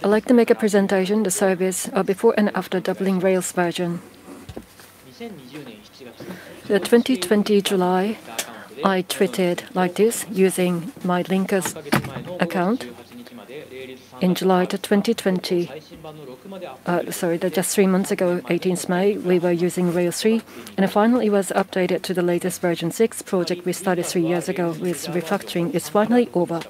I'd like to make a presentation, the service before and after doubling Rails version. The 2020 July, I tweeted like this using my Linkers account. In July to 2020, just 3 months ago, 18th May, we were using Rails 3, and finally it was updated to the latest version 6 project we started 3 years ago with refactoring. It's finally over.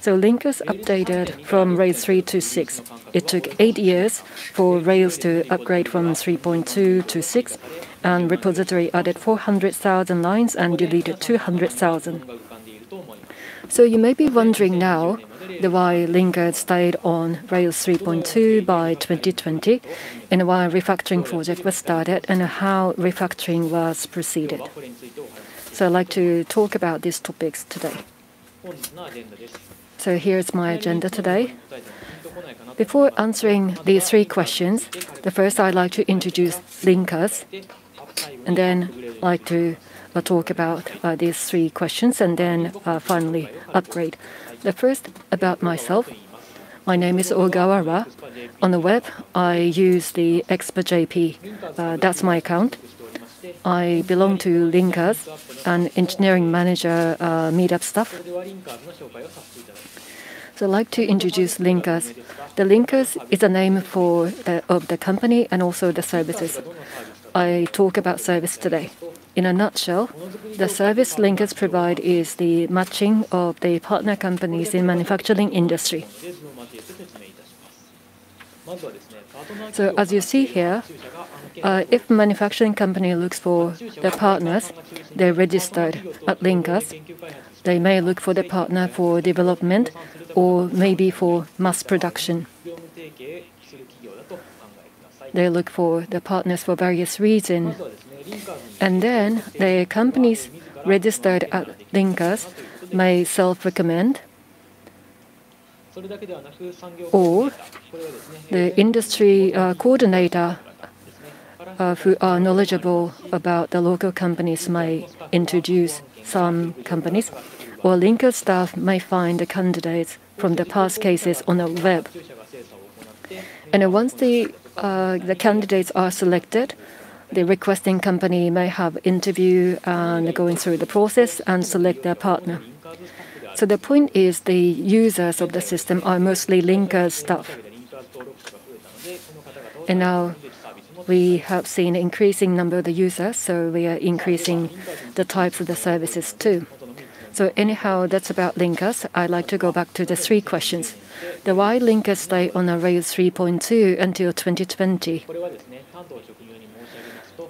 So Linkers updated from Rails 3 to 6. It took 8 years for Rails to upgrade from 3.2 to 6, and repository added 400,000 lines and deleted 200,000. So you may be wondering now why Linkers stayed on Rails 3.2 by 2020, and why a refactoring project was started, and how refactoring was proceeded. So I'd like to talk about these topics today. So here's my agenda today. Before answering these 3 questions, the first I'd like to introduce Linkers, and then I'd like to talk about these 3 questions, and then finally upgrade. The first about myself. My name is Ogawara. On the web, I use the ExpertJP. That's my account. I belong to Linkers, an engineering manager meetup staff. So I'd like to introduce Linkers. The Linkers is a name of the company and also the services. I talk about service today. In a nutshell, the service Linkers provide is the matching of the partner companies in manufacturing industry. So as you see here, if manufacturing company looks for their partners, they're registered at Linkers. They may look for the partner for development or maybe for mass production. They look for the partners for various reasons. And then the companies registered at Linkers may self-recommend, or the industry coordinator who are knowledgeable about the local companies may introduce some companies, or Linkers staff may find the candidates from the past cases on the web. And once the candidates are selected, the requesting company may have interview and going through the process and select their partner. So the point is the users of the system are mostly Linkers staff. And now we have seen an increasing number of the users, so we are increasing the types of the services too. So anyhow, that's about Linkers. I'd like to go back to the 3 questions. The why Linkers stay on a Rails 3.2 until 2020.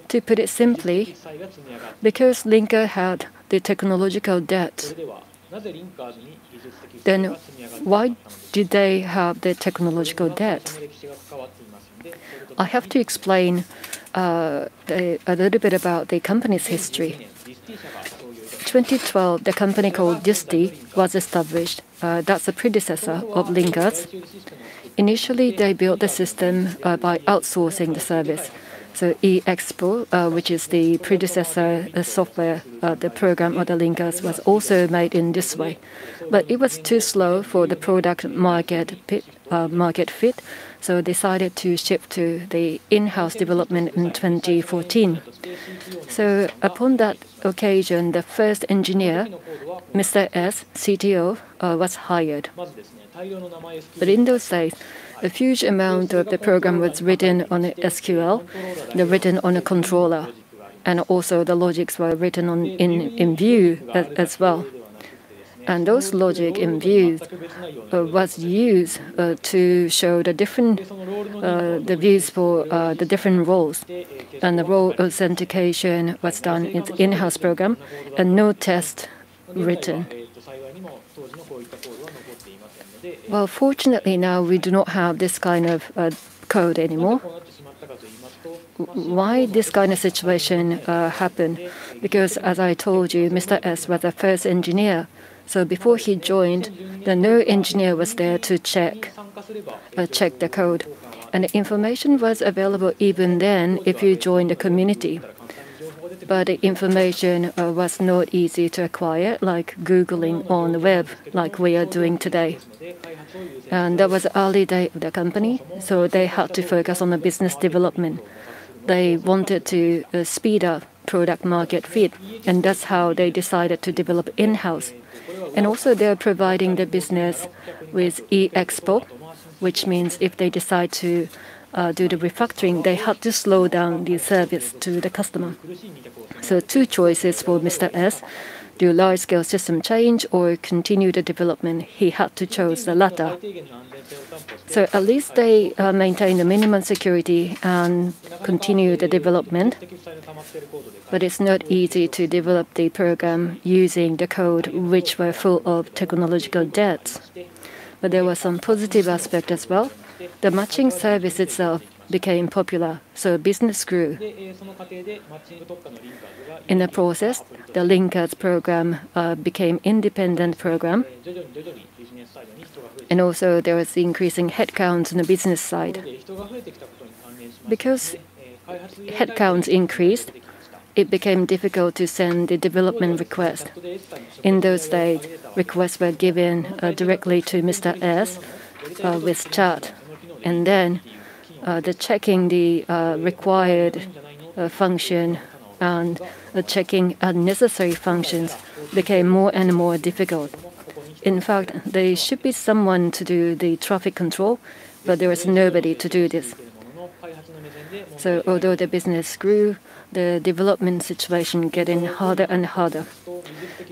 To put it simply, because Linkers had the technological debt, then why did they have the technological debt? I have to explain a little bit about the company's history. 2012, the company called Disti was established. That's a predecessor of Linkers. Initially, they built the system by outsourcing the service. So eExpo, which is the predecessor software, the program of the Linkers, was also made in this way. But it was too slow for the product market fit, so decided to shift to the in-house development in 2014. So upon that occasion, the first engineer, Mr. S, CTO, was hired. But in those days, a huge amount of the program was written on SQL, written on a controller, and also the logics were written in Vue as well. And those logic in Vue was used to show the different views for the different roles. And the role authentication was done in the in-house program, and no test written. Well, fortunately now we do not have this kind of code anymore. Why this kind of situation happened? Because as I told you, Mr. S was the first engineer. So before he joined, no engineer was there to check the code. And the information was available even then if you joined the community. but the information was not easy to acquire, like Googling on the web, like we are doing today. And that was the early day of the company, so they had to focus on the business development. They wanted to speed up product market fit, and that's how they decided to develop in-house. And also they're providing the business with e-expo, which means if they decide to do the refactoring, they had to slow down the service to the customer. So two choices for Mr. S: do large-scale system change or continue the development. He had to choose the latter. So at least they maintain the minimum security and continue the development. But it's not easy to develop the program using the code which were full of technological debts. But there was some positive aspect as well. The matching service itself became popular, so business grew. In the process, the linkers program became independent program. And also there was increasing headcounts on the business side. Because headcounts increased, it became difficult to send the development request. In those days, requests were given directly to Mr. S with chat. And then the checking the required function and checking unnecessary functions became more and more difficult. In fact, there should be someone to do the traffic control, but there was nobody to do this. So although the business grew, the development situation getting harder and harder.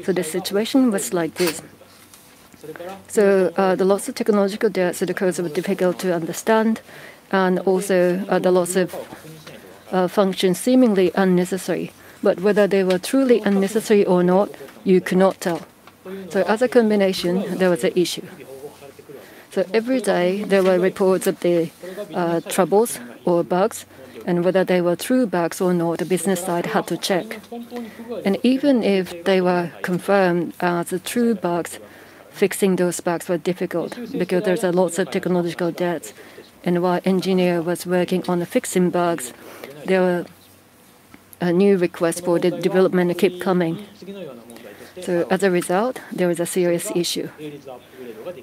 So the situation was like this. So the lots of technological debts, so the codes were difficult to understand, and also the lots of functions seemingly unnecessary. But whether they were truly unnecessary or not, you could not tell. So as a combination, there was an issue. So every day there were reports of the troubles or bugs, and whether they were true bugs or not, the business side had to check. And even if they were confirmed as true bugs, fixing those bugs were difficult because there's lots of technological debts. And while engineer was working on fixing bugs, there were new requests for the development to keep coming. So as a result, there was a serious issue.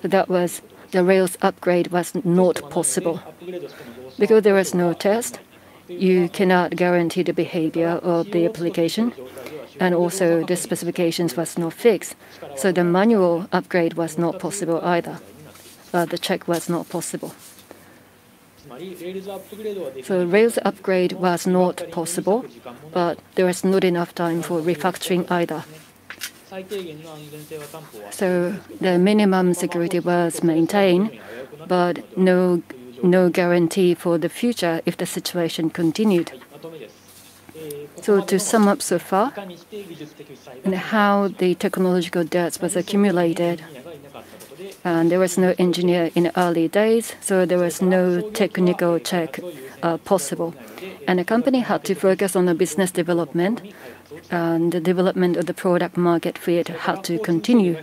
That was the Rails upgrade was not possible. Because there was no test, you cannot guarantee the behavior of the application, and also the specifications was not fixed. So the manual upgrade was not possible either. The check was not possible. So Rails upgrade was not possible, but there was not enough time for refactoring either. So the minimum security was maintained, but no guarantee for the future if the situation continued. So to sum up so far, and how the technological debts was accumulated, and there was no engineer in the early days, so there was no technical check possible. And the company had to focus on the business development, and the development of the product market fit had to continue.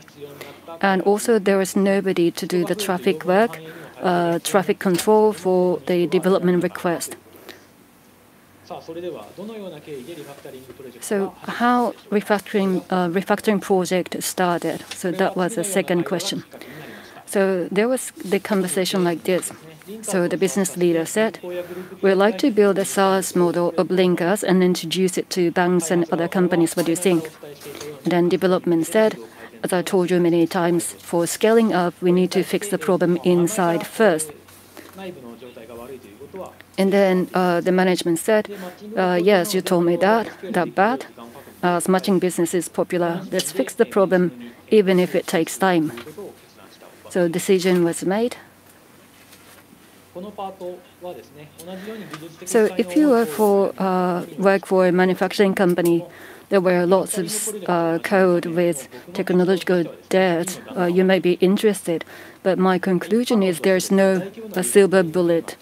And also there was nobody to do the traffic work, traffic control for the development request. So how refactoring project started? So that was the second question. So there was the conversation like this. So the business leader said, we'd like to build a SaaS model of linkers and introduce it to banks and other companies. What do you think? And then development said, as I told you many times, for scaling up, we need to fix the problem inside first. And then the management said, yes, you told me that bad. As matching business is popular, let's fix the problem even if it takes time. So decision was made. So if you work for a manufacturing company, there were lots of code with technological debt. You may be interested, but my conclusion is there's no silver bullet.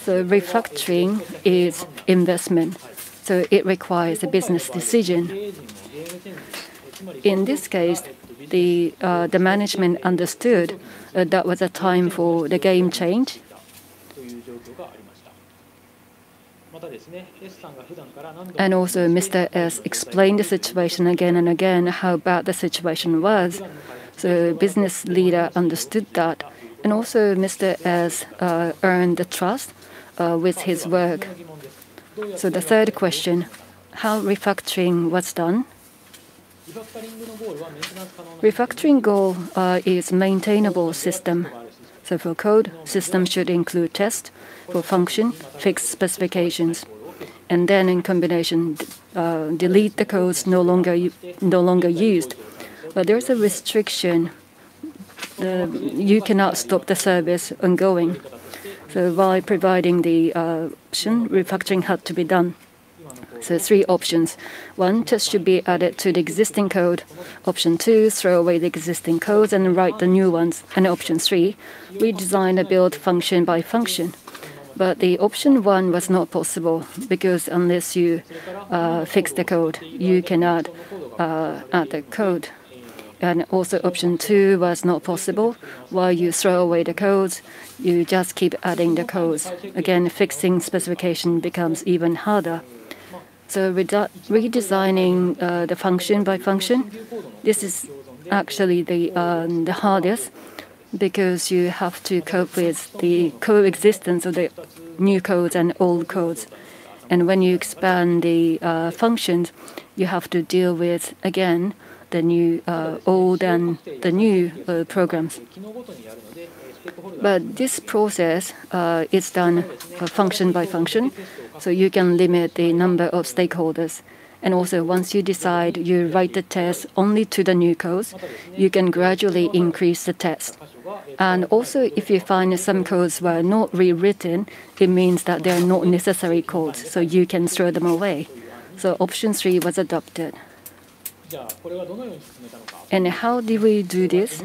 So refactoring is investment, so it requires a business decision. In this case, the management understood that was a time for the game change. And also Mr. S explained the situation again and again, how bad the situation was. So business leader understood that. And also Mr. S earned the trust with his work. So the third question, how refactoring was done? Refactoring goal is maintainable system. So for code, system should include test. For function, fixed specifications. And then in combination, delete the codes no longer used. But there's a restriction. You cannot stop the service ongoing. So by providing the option, refactoring had to be done. So 3 options. 1, test should be added to the existing code. Option 2, throw away the existing codes and write the new ones. And option 3, redesign the build function by function. But the option 1 was not possible because unless you fix the code, you cannot add the code. And also option 2 was not possible. While you throw away the codes, you just keep adding the codes. Again, fixing specification becomes even harder. So redesigning the function by function, this is actually the hardest because you have to cope with the coexistence of the new codes and old codes. And when you expand the functions, you have to deal with, again, the new old and the new programs. But this process is done function by function, so you can limit the number of stakeholders. And also, once you decide you write the test only to the new codes, you can gradually increase the test. And also, if you find some codes were not rewritten, it means that they are not necessary codes, so you can throw them away. So option 3 was adopted. And how did we do this?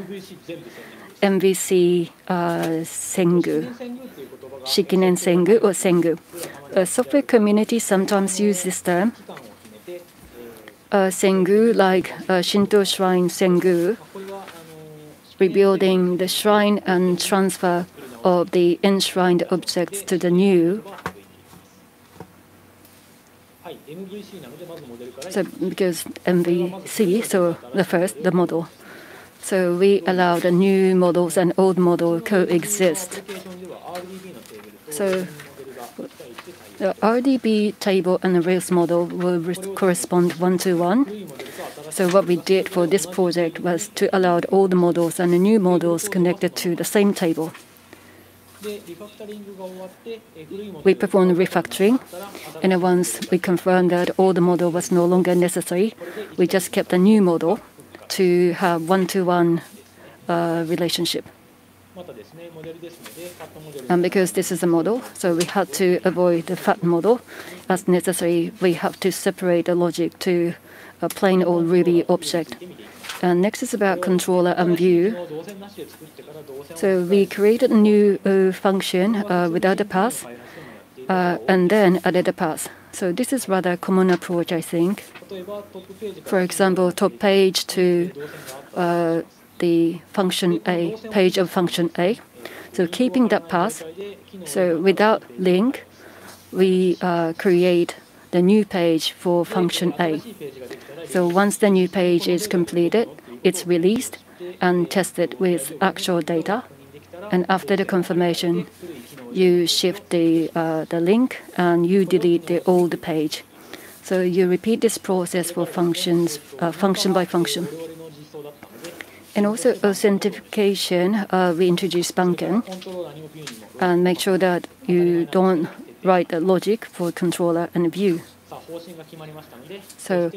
MVC Sengu, Shikinen Sengu or Sengu. Software community sometimes use this term. Sengu, like Shinto Shrine Sengu, rebuilding the shrine and transfer of the enshrined objects to the new. So because MVC, so the model. So we allow the new models and old model coexist. So the RDB table and the Rails model will correspond 1-to-1. So what we did for this project was to allow all the models and the new models connected to the same table. We performed refactoring, and once we confirmed that all the model was no longer necessary, we just kept a new model to have 1-to-1 relationship. And because this is a model, so we had to avoid the fat model. As necessary, we have to separate the logic to a plain old Ruby object. And next is about controller and view. So we created a new function without a path, and then added a path. So this is rather common approach, I think. For example, top page to the function A, page of function A. So keeping that path, so without link, we create the new page for function A. So once the new page is completed, it's released and tested with actual data. And after the confirmation, you shift the link and you delete the old page. So you repeat this process for functions, function by function. And also authentication, we introduce Banken and make sure that you don't write the logic for controller and view. So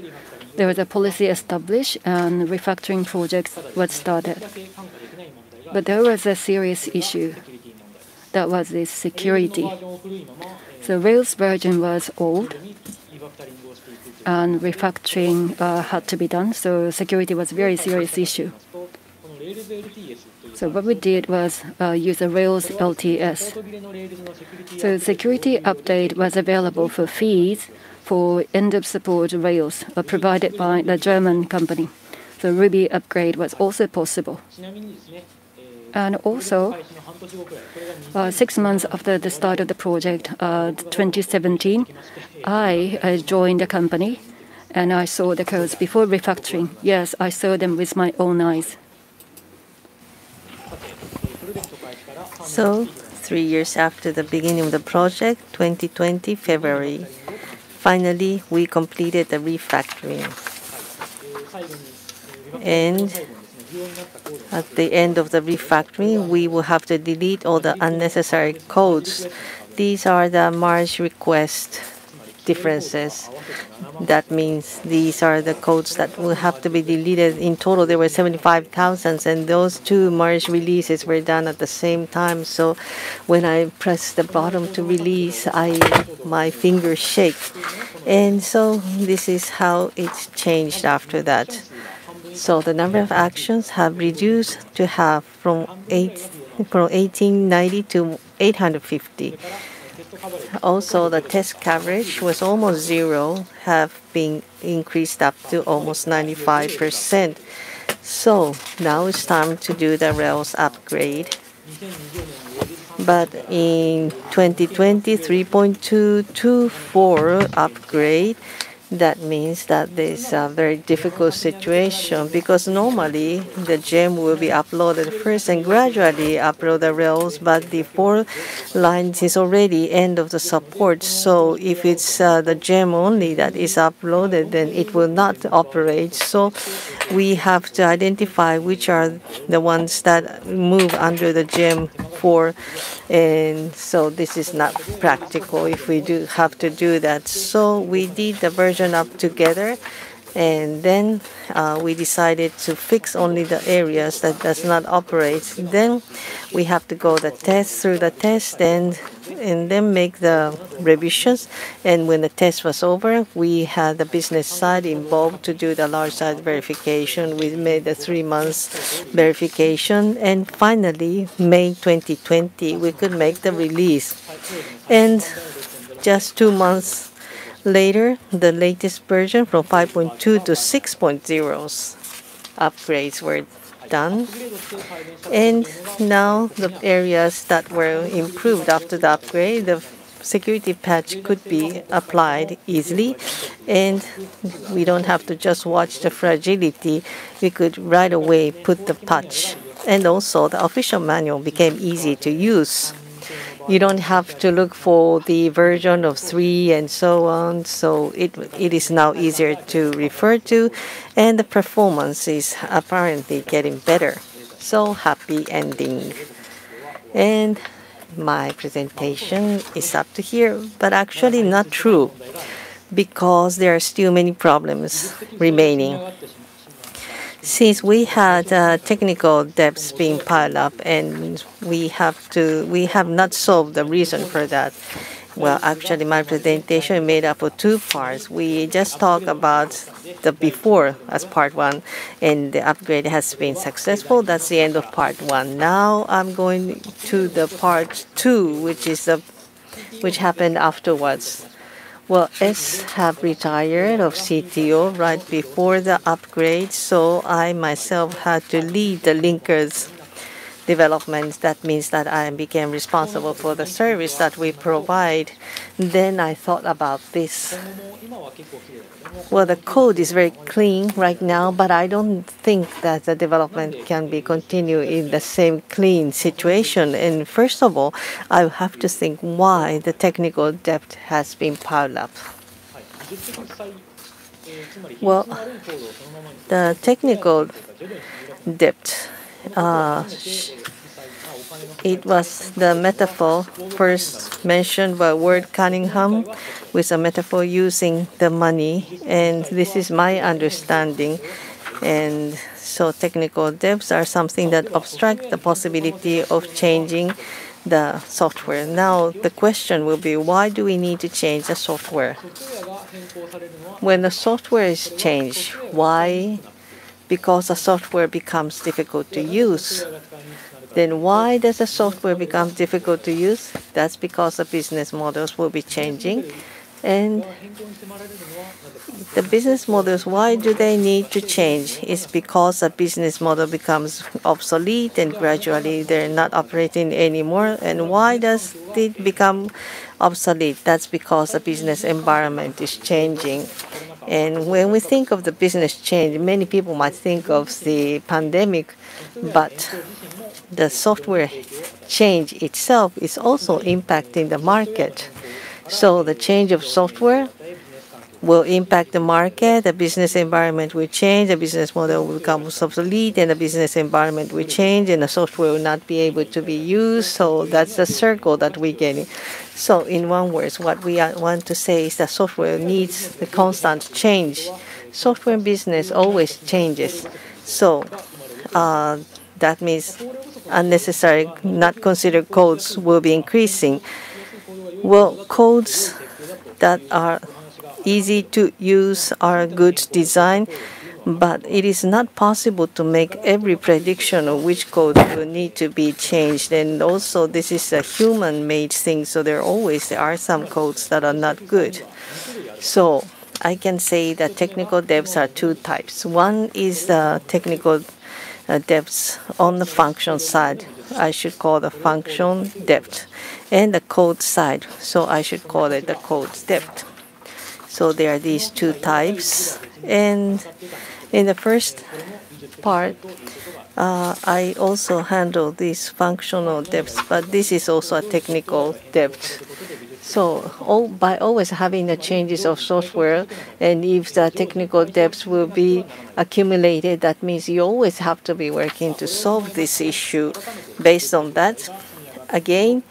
there was a policy established and refactoring project was started. But there was a serious issue. That was the security. So Rails version was old and refactoring had to be done. So security was a very serious issue. So what we did was use a Rails LTS. So security update was available for fees for end-of-support Rails provided by the German company. So Ruby upgrade was also possible. And also, 6 months after the start of the project, 2017, I joined the company and I saw the codes before refactoring. Yes, I saw them with my own eyes. So, 3 years after the beginning of the project, 2020 February, finally we completed the refactoring. And at the end of the refactoring, we will have to delete all the unnecessary codes. These are the merge request differences. That means these are the codes that will have to be deleted. In total, there were 75,000, and those two merge releases were done at the same time. So when I press the bottom to release, my fingers shake. And so this is how it's changed after that. So the number of actions have reduced to half from 1890 to 850. Also, the test coverage was almost zero, have been increased up to almost 95%. So now it's time to do the Rails upgrade. But in 2020, 3.224 upgrade, that means that there's a very difficult situation because normally the gem will be uploaded first and gradually upload the Rails, but the 4 lines is already end of the support. So if it's the gem only that is uploaded, then it will not operate. So we have to identify which are the ones that move under the gem 4, and so this is not practical if we do have to do that. So we did the version up together, and then we decided to fix only the areas that does not operate. Then we have to go through the test and then make the revisions. And when the test was over, we had the business side involved to do the large size verification. We made the 3 months verification, and finally, May 2020, we could make the release. And just 2 months later, the latest version from 5.2 to 6.0 upgrades were done. And now the areas that were improved after the upgrade, the security patch could be applied easily. And we don't have to just watch the fragility. We could right away put the patch. And also the official manual became easy to use. You don't have to look for the version of 3 and so on. So it is now easier to refer to, and the performance is apparently getting better. So happy ending. And my presentation is up to here, but actually not true, because there are still many problems remaining. Since we had technical debts being piled up, and we have not solved the reason for that. Well, actually, my presentation is made up of 2 parts. We just talk about the before as part 1, and the upgrade has been successful. That's the end of part 1. Now I'm going to the part 2, which happened afterwards. Well, S have retired of CTO right before the upgrade, so I myself had to lead the linkers development. That means that I became responsible for the service that we provide. Then I thought about this. Well, the code is very clean right now, but I don't think that the development can be continued in the same clean situation. And first of all, I have to think why the technical debt has been piled up. Well, the technical debt, it was the metaphor first mentioned by Ward Cunningham, with a metaphor using the money, and this is my understanding. And so technical debts are something that obstruct the possibility of changing the software. Now the question will be, why do we need to change the software? When the software is changed, why? Because the software becomes difficult to use. Then why does the software become difficult to use? That's because the business models will be changing. And the business models, why do they need to change? It's because a business model becomes obsolete and gradually they're not operating anymore. And why does it become obsolete? That's because the business environment is changing. And when we think of the business change, many people might think of the pandemic, but the software change itself is also impacting the market. So the change of software will impact the market, the business environment will change, the business model will become obsolete, and the business environment will change, and the software will not be able to be used. So that's the circle that we're getting. So in one word, what we want to say is that software needs the constant change. Software business always changes. So that means unnecessary, not considered codes will be increasing. Well, codes that are easy to use are good design, but it is not possible to make every prediction of which code will need to be changed. And also, this is a human-made thing, so there are some codes that are not good. So I can say that technical devs are two types. One is the technical devs on the function side. I should call the function dev, and the code side. So I should call it the code dev. So there are these two types. And in the first part, I also handle these functional devs, but this is also a technical dev. So by always having the changes of software, and if the technical devs will be accumulated, that means you always have to be working to solve this issue. Based on that, again,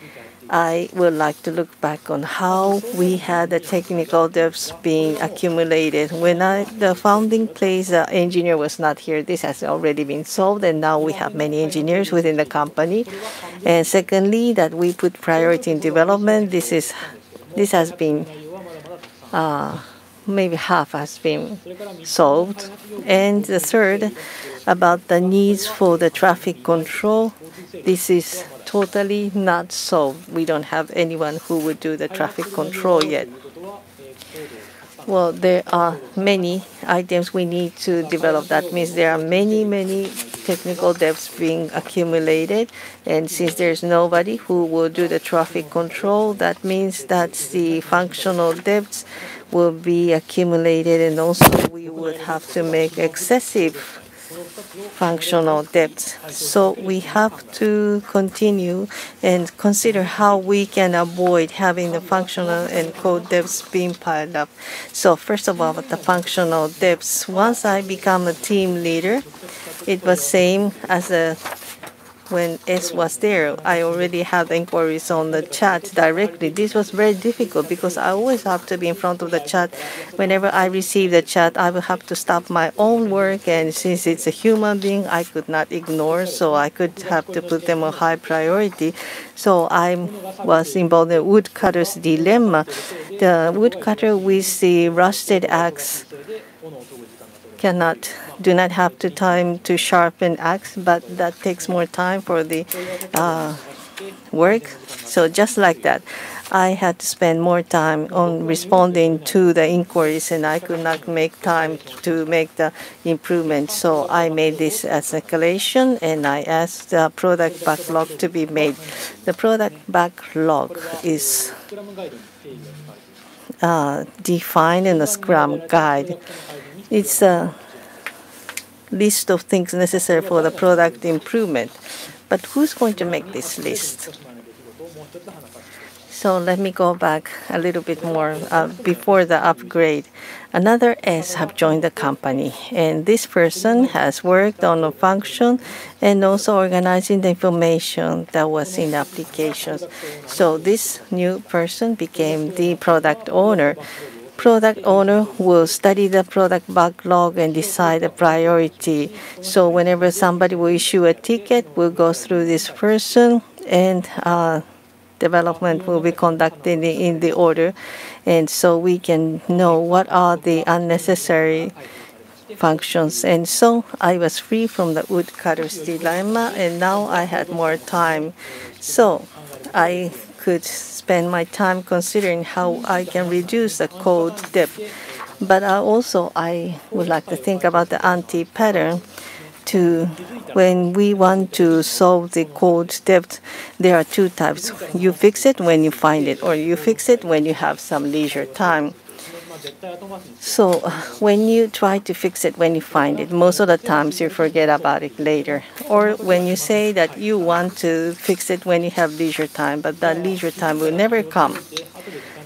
I would like to look back on how we had the technical devs being accumulated. When the founding place, the engineer was not here. This has already been solved, and now we have many engineers within the company. And secondly, that we put priority in development. This has been maybe half has been solved. And the third, about the needs for the traffic control. This is totally not solved. We don't have anyone who would do the traffic control yet. Well, there are many items we need to develop. That means there are many technical devs being accumulated. And since there's nobody who will do the traffic control, that means that the functional devs will be accumulated. And also we would have to make excessive functional depth. So we have to continue and consider how we can avoid having the functional and code depths being piled up. So first of all, the functional depths. Once I become a team leader, it was same as when S was there. I already had inquiries on the chat directly. This was very difficult because I always have to be in front of the chat. Whenever I receive the chat, I will have to stop my own work. And since it's a human being, I could not ignore. So I could have to put them on high priority. So I was involved in the woodcutter's dilemma. The woodcutter with the rusted axe do not have the time to sharpen axe, but that takes more time for the work. So just like that, I had to spend more time on responding to the inquiries, and I could not make time to make the improvement. So I made this as escalation, and I asked the product backlog to be made. The product backlog is defined in the Scrum guide. It's a list of things necessary for the product improvement. But who's going to make this list? So let me go back a little bit more before the upgrade. Another S have joined the company, and this person has worked on a function and also organizing the information that was in the applications. So this new person became the product owner. Product owner will study the product backlog and decide the priority. So whenever somebody will issue a ticket, we'll go through this person, and development will be conducted in the order. And so we can know what are the unnecessary functions. And so I was free from the woodcutter's dilemma, and now I had more time. So I could spend my time considering how I can reduce the code depth. But I would like to think about the anti-pattern to when we want to solve the code depth. There are two types. You fix it when you find it, or you fix it when you have some leisure time. So when you try to fix it when you find it, most of the times you forget about it later. Or when you say that you want to fix it when you have leisure time, but that leisure time will never come.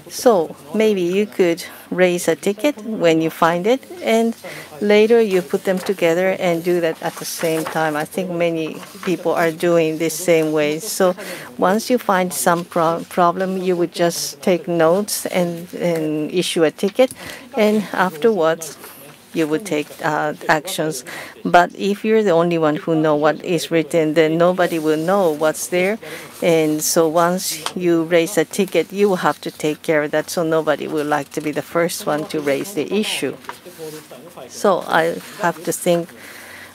So maybe you could raise a ticket when you find it, and later you put them together and do that at the same time. I think many people are doing this same way. So once you find some problem, you would just take notes and issue a ticket, and afterwards you would take actions. But if you're the only one who know what is written, then nobody will know what's there. And so once you raise a ticket, you will have to take care of that. So nobody would like to be the first one to raise the issue. So I have to think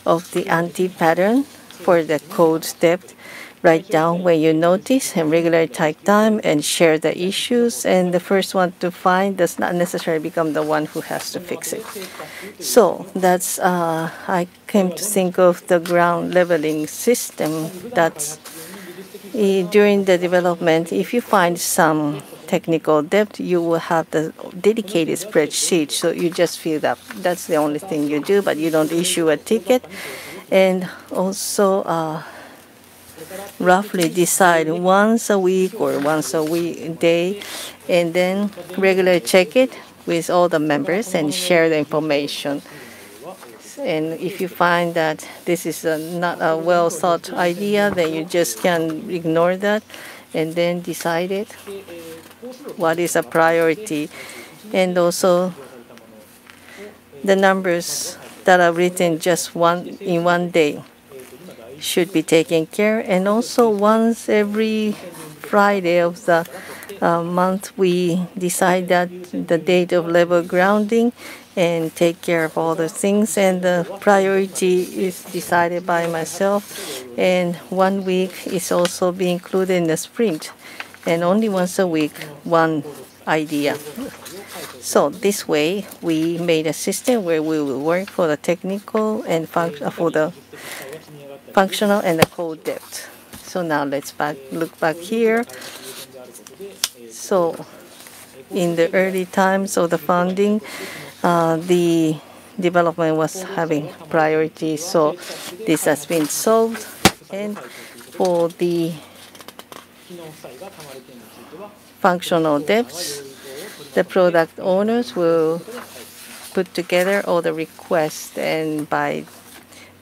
of the anti-pattern for the code depth. Write down when you notice and regularly take time and share the issues. And the first one to find does not necessarily become the one who has to fix it. So that's I came to think of the ground leveling system. That's during the development. If you find some technical debt, you will have the dedicated spreadsheet. So you just fill that. That's the only thing you do, but you don't issue a ticket. And also roughly decide once a week or once a day, and then regularly check it with all the members and share the information. And if you find that this is not a well thought idea, then you just can ignore that and then decide it. What is a priority? And also the numbers that are written just in one day should be taken care. And also once every Friday of the month, we decide that the date of level grounding and take care of all the things. And the priority is decided by myself. And 1 week is also be included in the sprint. And only once a week, one idea. So this way, we made a system where we will work for the technical and for the functional and the code depth. So now let's look back here. So in the early times of the founding, the development was having priority. So this has been solved. And for the functional depths, the product owners will put together all the requests, and by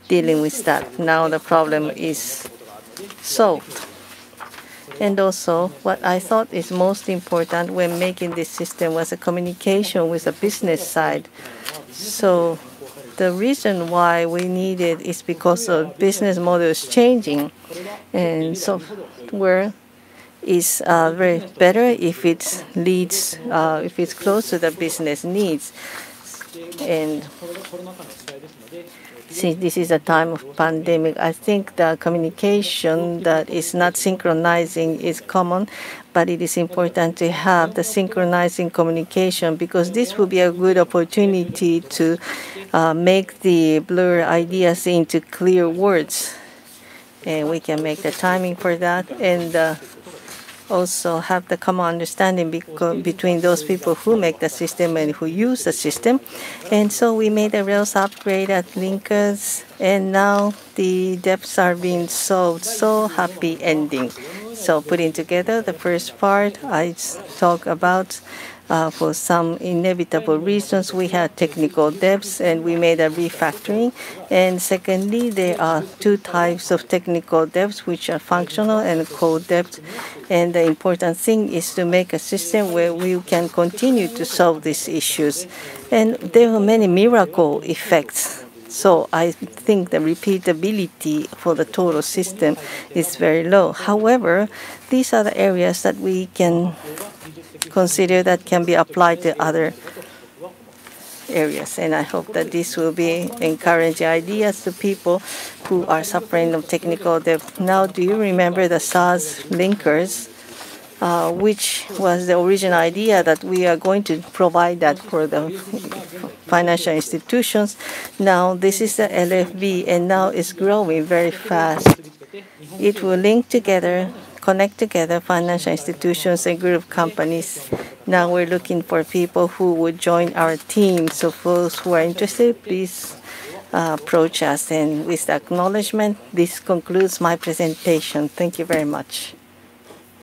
dealing with that, now the problem is solved. And also, what I thought is most important when making this system was a communication with the business side. So the reason why we need it is because the business model is changing, and software is very better if it leads, if it's close to the business needs. And since this is a time of pandemic, I think the communication that is not synchronizing is common, but it is important to have the synchronizing communication, because this will be a good opportunity to make the blur ideas into clear words. And we can make the timing for that, and also have the common understanding between those people who make the system and who use the system. And so we made a Rails upgrade at Linkers, and now the depths are being solved. So happy ending. So putting together the first part, I talk about for some inevitable reasons, we had technical depths and we made a refactoring. And secondly, there are two types of technical depths, which are functional and code depth. And the important thing is to make a system where we can continue to solve these issues. And there are many miracle effects. So I think the repeatability for the total system is very low. However, these are the areas that we can consider that can be applied to other areas. And I hope that this will be encouraging ideas to people who are suffering from technical debt. Now, do you remember the SaaS linkers? which was the original idea that we are going to provide that for the financial institutions. Now this is the LFB, and now it's growing very fast. It will link together, connect together financial institutions and group companies. Now we're looking for people who would join our team. So for those who are interested, please approach us. And with the acknowledgement, this concludes my presentation. Thank you very much.